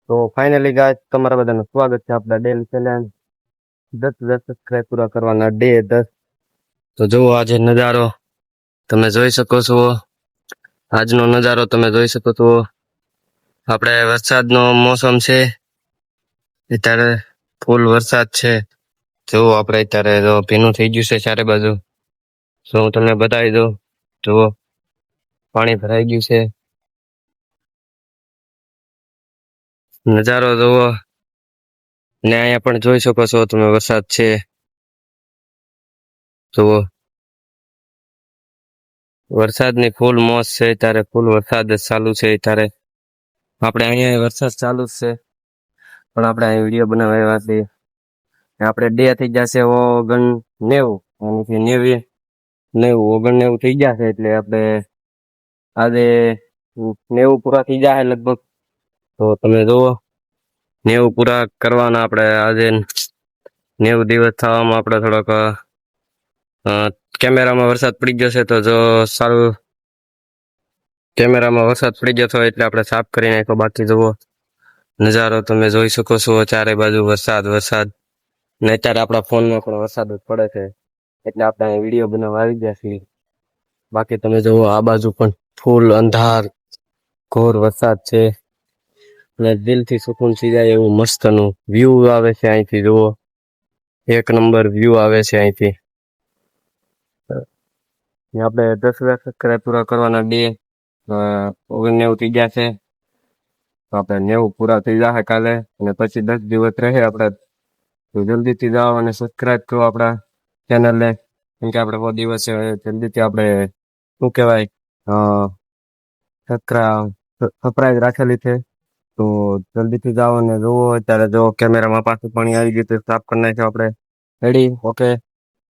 તો finally guys તમારા બધાનું સ્વાગત છે આપણા ડેલી ચેલેન્જ 10 સબસ્ક્રાઇબ પૂરા કરવાના ડે 10. તો જુઓ આજે નજારો તમે જોઈ શકો છો. આજનો નજારો તમે જોઈ શકો છો. આપણે વરસાદનો મોસમ છે, અત્યારે ફૂલ વરસાદ છે. જુઓ આપણે અત્યારે જો ભીનું થઈ ગયું છે ચારે બાજુ. તો હું તમને બતાવી દઉં. જુઓ પાણી ભરાઈ ગયું છે. નજારો જુઓ ને અહીંયા પણ જોઈ શકો છો તમે વરસાદ છે. જુઓ વરસાદની ફૂલ મોજ છે, ત્યારે ફૂલ વરસાદ ચાલુ છે. ત્યારે આપણે અહીંયા વરસાદ ચાલુ જ છે, પણ આપણે અહીં વિડીયો બનાવ્યા હતી. આપણે ડે થઈ જશે 90 90 થઈ જશે, એટલે આપણે આજે 90 પૂરા થઈ જાય લગભગ. તો તમે જુઓ 90 પૂરા કરવાના આપણે આજે 90 દિવસ થવામાં આપણે થોડોક કેમેરામાં વરસાદ પડી ગયો છે. તો જો સારું કેમેરામાં વરસાદ પડી ગયો હતો એટલે આપણે સાફ કરી નાખ્યો. બાકી જુઓ નજારો તમે જોઈ શકો છો, ચારે બાજુ વરસાદ ને અત્યારે આપણા ફોનમાં પણ વરસાદ જ પડે છે, એટલે આપણે અહીં વિડીયો બનાવવા આવી ગયા છીએ. બાકી તમે જુઓ આ બાજુ પણ ફૂલ અંધાર ઘોર વરસાદ છે, અને દિલથી સુકૂન થઈ જાય એવું મસ્તનું વ્યૂ આવે છે અહીંથી. જુઓ એક નંબર વ્યૂ આવે છે અહીંથી. આપણે 10 સબસ્ક્રાઇબ પૂરા કરવાના ડે 90 થઈ ગયા છે. તો આપણે 90 પૂરા થઈ જાય કાલે, અને પછી 10 દિવસ રહે આપણે. તો જલ્દીથી જાઓ અને સબસ્ક્રાઇબ કરો આપણા ચેનલને, કેમ કે આપણે બહુ દિવસ જલ્દીથી આપણે શું કહેવાય સરપ્રાઈઝ રાખેલી છે. તો જલ્દીથી જાઓ અને જુઓ. અત્યારે જો કેમેરામાં પાછું પાણી આવી ગયું તો સાફ કરી નાખ્યો આપણે. રેડી? ઓકે.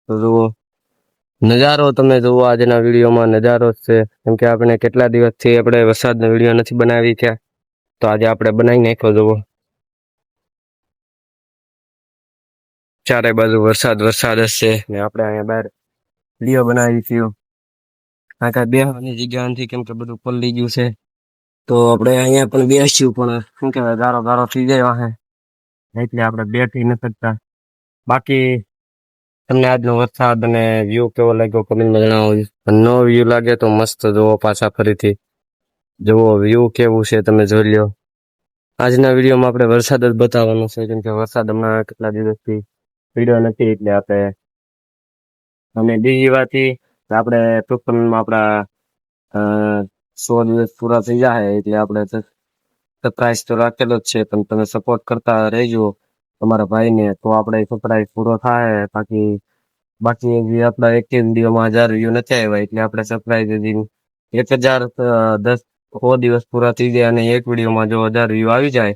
તો જુઓ નજારો તમે જુઓ, આજના વિડીયોમાં નજારો જ છે, કેમ કે આપણે કેટલા દિવસથી આપણે વરસાદનો વિડીયો નથી બનાવી થયા, તો આજે આપણે બનાવી નાખ્યો. જુઓ ચારે બાજુ વરસાદ જ છે, ને આપણે અહીંયા બહાર વિડીયો બનાવી છીએ. કાંઈ બેહવાની જગ્યા નથી, કેમ કે બધું પલળી ગયું છે. તો આપણે અહીંયા પણ બેસ્યું, પણ શું કહેવાય ગારો થઈ જાય વાહે, એટલે આપણે બેઠી નથી શકતા. બાકી તમને આજનો વરસાદ અને વ્યૂ કેવો લાગ્યો કમેન્ટમાં જણાવો. નો વ્યૂ લાગે તો મસ્ત જુઓ પાછા ફરીથી જુઓ વ્યૂ કેવું છે તમે જોઈ લ્યો. આજના વિડીયોમાં આપણે વરસાદ જ બતાવવાનો છે, કેમ કે વરસાદ હમણાં કેટલા દિવસથી વિડીયો નથી, એટલે આપણે અને બીજી વાત આપણે ટૂંકમાં આપણા 100 દિવસ પૂરા થઈ જાય એટલે આપણે સરપ્રાઈઝ તો રાખેલો જ છે, પણ તમે સપોર્ટ કરતા રહેજો તમારા ભાઈને, તો આપણે સરપ્રાઈઝ પૂરો થાય. બાકી આપણા એક વિડીયોમાં 1000 વ્યૂ નથી આવ્યા, એટલે આપણે સરપ્રાઈઝ 100 દિવસ પૂરા થઈ જાય અને એક વિડીયોમાં જો 1000 વ્યૂ આવી જાય,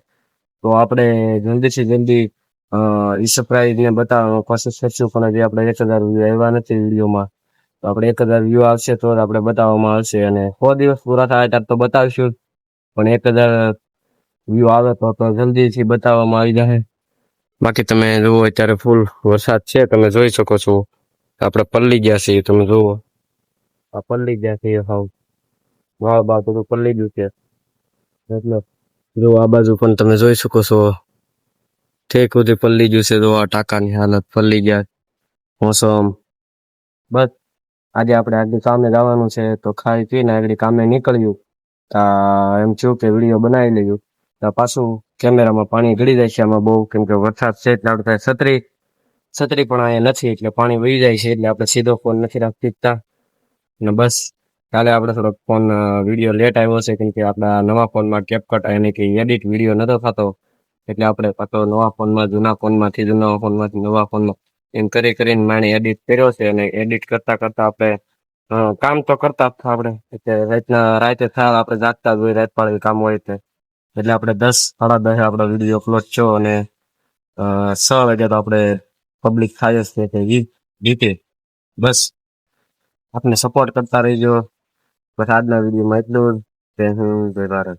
તો આપણે જલ્દીથી જલ્દી એ સરપ્રાઈઝ ને બતાવવાનો કોશિશ કરશું. પણ હજી આપણે 1000 વ્યૂ આવ્યા નથી વિડીયોમાં, તો આપણે 1000 વ્યૂ આવશે તો આપણે બતાવવામાં આવશે, અને 100 દિવસ પૂરા થાય ત્યારે તો બતાવીશું, પણ 1000 વ્યૂ આવે તો જલ્દીથી બતાવવામાં આવી જાય. બાકી તમે જુઓ અત્યારે ફૂલ વરસાદ છે, તમે જોઈ શકો છો. આપણે પલળી ગયા છીએ, તમે જુઓ આ પલળી ગયા છીએ. વાહ બધું પલળી ગયું છે, એટલે જો આ બાજુ પણ તમે જોઈ શકો છો ઠેક સુધી પલળી ગયું છે. જો આ ટાંકાની હાલત પલળી ગયા. મોસમ બસ આજે આપણે આગળ કામે જવાનું છે, તો ખાઈ પીને આગળ કામે નીકળ્યું એમ થયું કે વિડીયો બનાવી લઈએ. પાછું કેમેરામાં પાણી ગળી જાય છે આમાં બહુ, કેમ કે વરસાદ છે એટલે આપણે છત્રી પણ અહીંયા નથી, એટલે પાણી વહી જાય છે, એટલે આપણે સીધો ફોન નથી રાખી શકતા. ને બસ કાલે આપણે થોડોક ફોન વિડીયો લેટ આવ્યો છે, કેમ કે આપણા નવા ફોનમાં કેપકટ એને કે એડિટ વિડીયો નતો થતો, એટલે આપણે પાછો જૂના ફોનમાંથી નવા ફોનમાં એમ કરીને માણે એડિટ કર્યો છે. અને એડિટ કરતા આપણે કામ તો કરતા જ આપણે, એટલે રાતે થાય આપણે જાગતા જ હોય, રાત પાડે કામ હોય, એટલે આપણે 10 સાડા 10 આપણો વિડીયો અપલોડ થયો, અને 6 વાગે તો આપણે પબ્લિક થાય જ છે જીતે. બસ આપણે સપોર્ટ કરતા રહીજો. બસ આજના વિડીયોમાં એટલું જ. જય હિન્દ, જય ભારત.